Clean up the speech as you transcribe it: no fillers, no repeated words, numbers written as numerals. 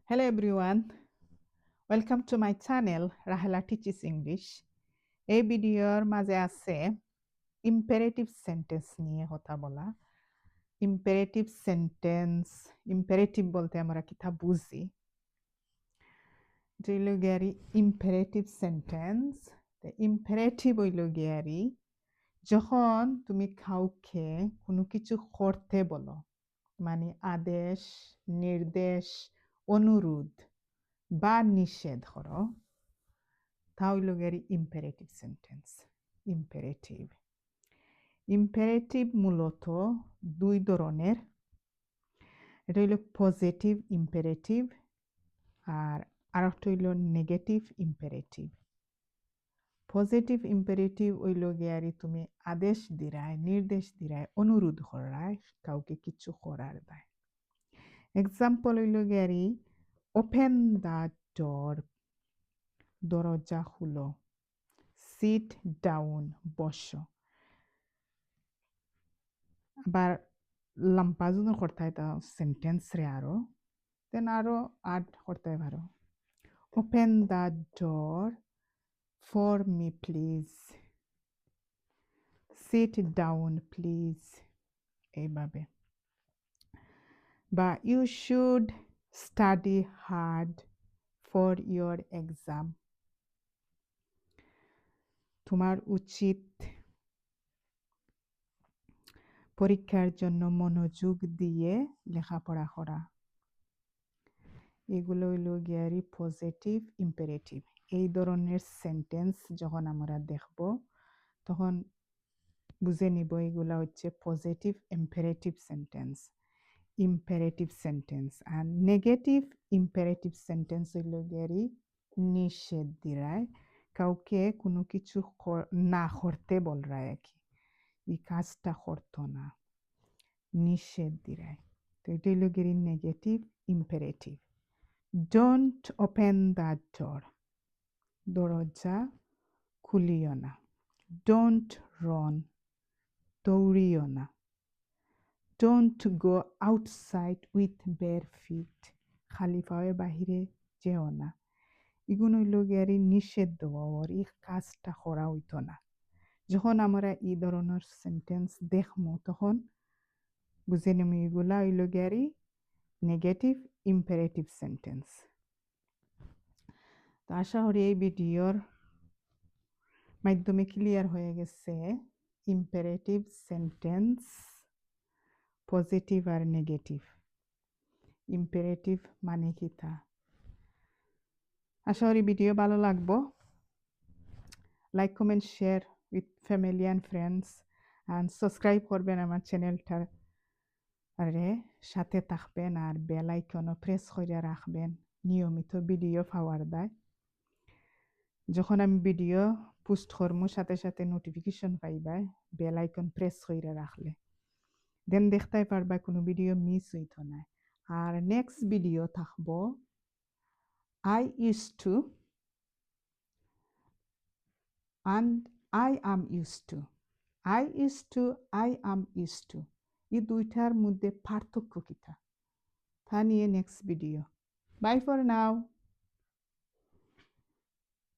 Hello everyone, welcome to my channel Rahela Teaches English. এই ভিডিওর মাঝে আছে ইম্পারেটিভ সেন্টেন্স নিয়ে কথা বলা। ইম্পারেটিভ সেন্টেন্স, ইম্পারেটিভ বলতে আমরা কিতা বুঝি? হইল গিয়ারি ইম্পারেটিভ সেন্টেন্স। ইম্পারেটিভ হইল গিয়ারি যখন তুমি কাউকে কোনো কিছু করতে বলো, মানে আদেশ, নির্দেশ, অনুরোধ বা নিষেধ করো, তা হইল গিয়ারি ইম্পারেটিভ সেন্টেন্স। ইম্পারেটিভ ইম্পারেটিভ মূলত দুই ধরনের। এটা হইল পজিটিভ ইম্পারেটিভ আর আরেকটা হইল নেগেটিভ ইম্পারেটিভ। পজিটিভ ইম্পারেটিভ হইল গিয়ারি তুমি আদেশ দিরায়, নির্দেশ দিরায়, অনুরোধ করায় কাউকে কিছু করার দায়। এক্সাম্পল হইল গিয়ারি ওপেন দ্য ডোর, দরজা খুলো। সিট ডাউন, বসো। আবার লাম্পাজুনো করতে হয় তা সেন্টেন্স রে আরো দেন আরো আড করতে পারো। Open the door for me please, sit down please, এইভাবে। বা you should study hard for your exam, তোমার উচিত পরীক্ষার জন্য মনোযোগ দিয়ে লেখাপড়া করা। এগুলো হইল গিয়ারি পজিটিভ ইম্পারেটিভ। এই ধরনের সেন্টেন্স যখন আমরা দেখব তখন বুঝে নিব এগুলা হচ্ছে positive imperative sentence. Imperative sentence আর নেগেটিভ ইম্পারেটিভ সেন্টেন্স হইল গিয়ারি নিষেধ দিরায়, কাউকে কোনো কিছু না করতে বলরায় আর কি, এই কাজটা করতো না, নিষেধ দিরায়। তো এটা হইল গিয়ারি negative imperative. Don't open the door, দরজা খুলিও না। ডোন্ট রান, দৌড়িও না। Don't go outside with bare feet, খালি পায়ে বাহিরে যেও না। এগুলো হইল গিয়ারি নিষেধ দেওয়ার, এই কাজটা করা হইতো না। যখন আমরা এই ধরনের সেন্টেন্স দেখমু তখন বুঝে নিম এগুলা হইল গিয়ারি নেগেটিভ ইম্পারেটিভ সেন্টেন্স। তো আশা করি এই ভিডিওর মাধ্যমে ক্লিয়ার হয়ে গেছে ইম্পারেটিভ সেন্টেন্স পজিটিভ আর নেগেটিভ। ইম্পারেটিভ মানে কি তা। আশা করি ভিডিও ভালো লাগবো। Like comment share with family and friends and subscribe করবেন আমার চ্যানেলটার, আরে সাথে থাকবেন আর বেল আইকনও প্রেস করে রাখবেন নিয়মিত ভিডিও পাওয়ার দায়। যখন আমি ভিডিও পোস্ট করবো সাথে সাথে নোটিফিকেশন পাইবা বেল আইকন প্রেস করে রাখলে, দেন দেখতে পারবা কোনো ভিডিও মিস হইতো না। আর নেক্সট ভিডিও থাকবো I used to and I am used to। I used to, I am used to, এই দুইটার মধ্যে পার্থক্য কিটা তা নিয়ে next video. Bye for now.